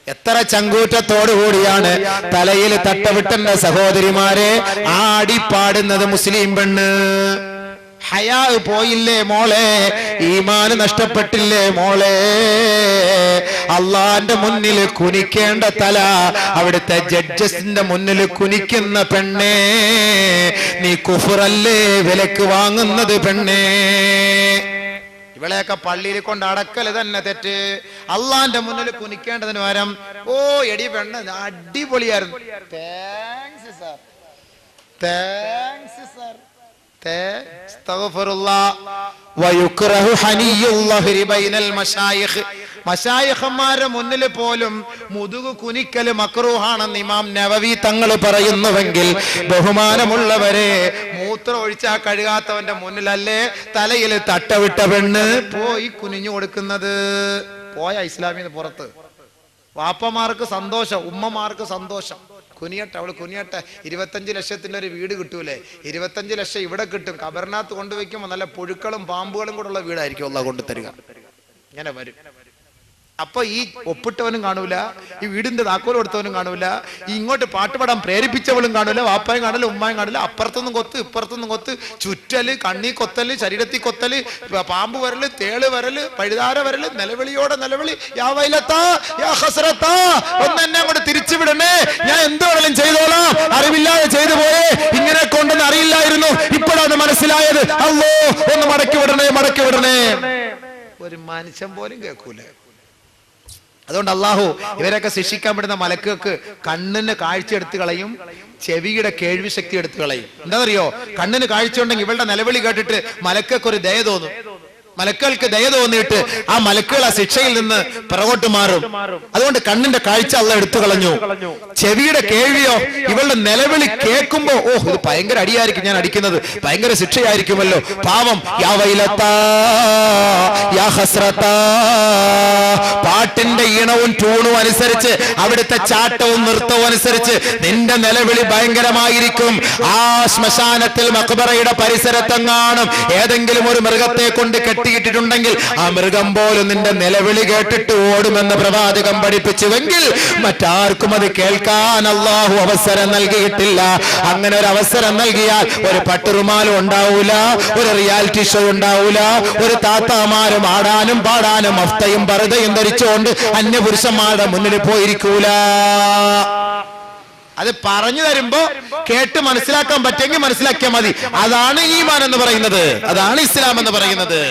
എത്ര ചങ്കൂറ്റത്തോടുകൂടിയാണ് തലയിൽ തട്ടവിട്ടെന്റെ സഹോദരിമാരെ ആടിപ്പാടുന്നത് മുസ്ലിം പെണ്ണ്. ഹയാ പോയില്ലേ മോളെ, ഈമാന് നഷ്ടപ്പെട്ടില്ലേ മോളെ. അള്ളാന്റെ മുന്നിൽ കുനിക്കേണ്ട തല അവിടുത്തെ ജഡ്ജസിന്റെ മുന്നിൽ കുനിക്കുന്ന പെണ്ണേ, നീ കുഫറല്ലേ വിലക്ക് വാങ്ങുന്നത് പെണ്ണേ. ഇവളെയൊക്കെ പള്ളിയിൽ കൊണ്ട് അടക്കല് തന്നെ തെറ്റ്. അള്ളാന്റെ മുന്നിൽ കുനിക്കേണ്ടതിന് പകരം ഓ എടി പെണ്ണ് അടിപൊളിയായിരുന്നു, താങ്ക്സ് സാർ, താങ്ക്സ് സാർ. മശായിഖന്മാരുടെ മുന്നിൽ പോലും മുതുകു കുനിക്കല് മക്രൂഹാണെന്ന് ഇമാം നവവി തങ്ങൾ പറയുന്നുവെങ്കിൽ, ബഹുമാനമുള്ളവരെ, മൂത്രം ഒഴിച്ചാ കഴുകാത്തവന്റെ മുന്നിലല്ലേ തലയിൽ തട്ടവിട്ട പെണ്ണ് പോയി കുനിഞ്ഞു കൊടുക്കുന്നത്? പോയ ഇസ്ലാമിന് പുറത്ത്. വാപ്പമാർക്ക് സന്തോഷം, ഉമ്മമാർക്ക് സന്തോഷം. കുനിയട്ടെ, അവള് കുനിയട്ടെ. 25 ലക്ഷത്തിന്റെ ഒരു വീട് കിട്ടൂലേ? 25 ലക്ഷം ഇവിടെ കിട്ടും. കബറിനകത്ത് കൊണ്ടുവയ്ക്കുമ്പോ നല്ല പുഴുക്കളും പാമ്പുകളും കൂടെ ഉള്ള വീടായിരിക്കും അള്ളാഹ് കൊണ്ടു തരിക. ഇങ്ങനെ വരും. അപ്പൊ ഈ ഒപ്പിട്ടവനും കാണൂല, ഈ വീടിന്റെ താക്കോൽ കൊടുത്തവനും കാണൂല, ഇങ്ങോട്ട് പാട്ടുപാടാൻ പ്രേരിപ്പിച്ചവളും കാണൂല, വാപ്പായും കാണില്ല, ഉമ്മായും കാണില്ല. അപ്പുറത്തൊന്നും കൊത്ത്, ഇപ്പുറത്തൊന്നും കൊത്ത്, ചുറ്റല്, കണ്ണി കൊത്തല്, ശരീരത്തിൽ കൊത്തല്, പാമ്പ് വരല്, തേള് വരല്, പഴുതാര വരല്, നിലവിളിയോടെ നിലവിളി. യാ വൈലത്താ, യാ ഹസ്രത്താ, ഒന്നെന്നെ അങ്ങോട്ട് തിരിച്ചുവിടണേ, ഞാൻ എന്തോടെങ്കിലും ചെയ്തോളാം, അറിവില്ലാതെ ചെയ്തു പോയേ, ഇങ്ങനെ കൊണ്ടെന്ന് അറിയില്ലായിരുന്നു, ഇപ്പോഴാണ് മനസ്സിലായത്. അല്ലോ ഒന്ന് മടക്കി വിടണേ, മടക്കി വിടണേ. ഒരു മനുഷ്യൻ പോലും കേൾക്കൂലേ. അതുകൊണ്ട് അള്ളാഹു ഇവരൊക്കെ ശിക്ഷിക്കാൻ പെടുന്ന മലക്കുകൾക്ക് കണ്ണിന് കാഴ്ച എടുത്തു കളയും, ചെവിയുടെ കേൾവി ശക്തി എടുത്തു കളയും. എന്താണെന്നറിയോ? കണ്ണിന് കാഴ്ച ഉണ്ടെങ്കിൽ ഇവളുടെ നിലവിളി കേട്ടിട്ട് മലക്കൾക്ക് ഒരു ദയ തോന്നും. മലക്കുകൾക്ക് ദയ തോന്നിയിട്ട് ആ മലക്കുകൾ ആ ശിക്ഷയിൽ നിന്ന് പിറകോട്ട് മാറും. അതുകൊണ്ട് കണ്ണിന്റെ കാഴ്ച അള്ളാഹ് എടുത്തു കളഞ്ഞു. ചെവിയുടെ കേൾവിയോ, ഇവളുടെ നിലവിളി കേൾക്കുമ്പോ ഓ ഇത് ഭയങ്കര അടിയായിരിക്കും, ഞാൻ അടിക്കുന്നത് ഭയങ്കര ശിക്ഷയായിരിക്കുമല്ലോ, പാവം. യാ വൈലത്താ, യാ ഹസ്രത്താ. പാട്ടിന്റെ ഈണവും ട്യൂണും അനുസരിച്ച്, അവിടുത്തെ ചാട്ടവും നൃത്തവും അനുസരിച്ച് നിന്റെ നിലവിളി ഭയങ്കരമായിരിക്കും. ആ ശ്മശാനത്തിൽ മഖ്ബറയുടെ പരിസരത്തെങ്ങാനും ഏതെങ്കിലും ഒരു മൃഗത്തെ കൊണ്ട് കെട്ടിയിട്ടിട്ടുണ്ടെങ്കിൽ ആ മൃഗം പോലും നിന്റെ നിലവിളി കേട്ടിട്ട് ഓടുമെന്ന് പ്രവാചകൻ പഠിപ്പിച്ചുവെങ്കിൽ മറ്റാർക്കും അത് കേൾക്കാൻ അല്ലാഹു അവസരം നൽകിയിട്ടില്ല. അങ്ങനെ ഒരു അവസരം നൽകിയാൽ ഒരു പട്ടുറുമാലും ഉണ്ടാവൂല, ഒരു റിയാലിറ്റി ഷോ ഉണ്ടാവൂല, ഒരു താത്താമാരും ആടാനും പാടാനും മഫ്തയും പർദയും ധരിച്ചുകൊണ്ട് അന്യപുരുഷന്മാരുടെ മുന്നിൽ പോയിരിക്കൂല. അത് പറഞ്ഞു തരുമ്പോ കേട്ട് മനസ്സിലാക്കാൻ പറ്റുമെങ്കിൽ മനസ്സിലാക്കിയാൽ മതി. അതാണ് ഈമാൻ എന്ന് പറയുന്നത്, അതാണ് ഇസ്ലാം എന്ന് പറയുന്നത്.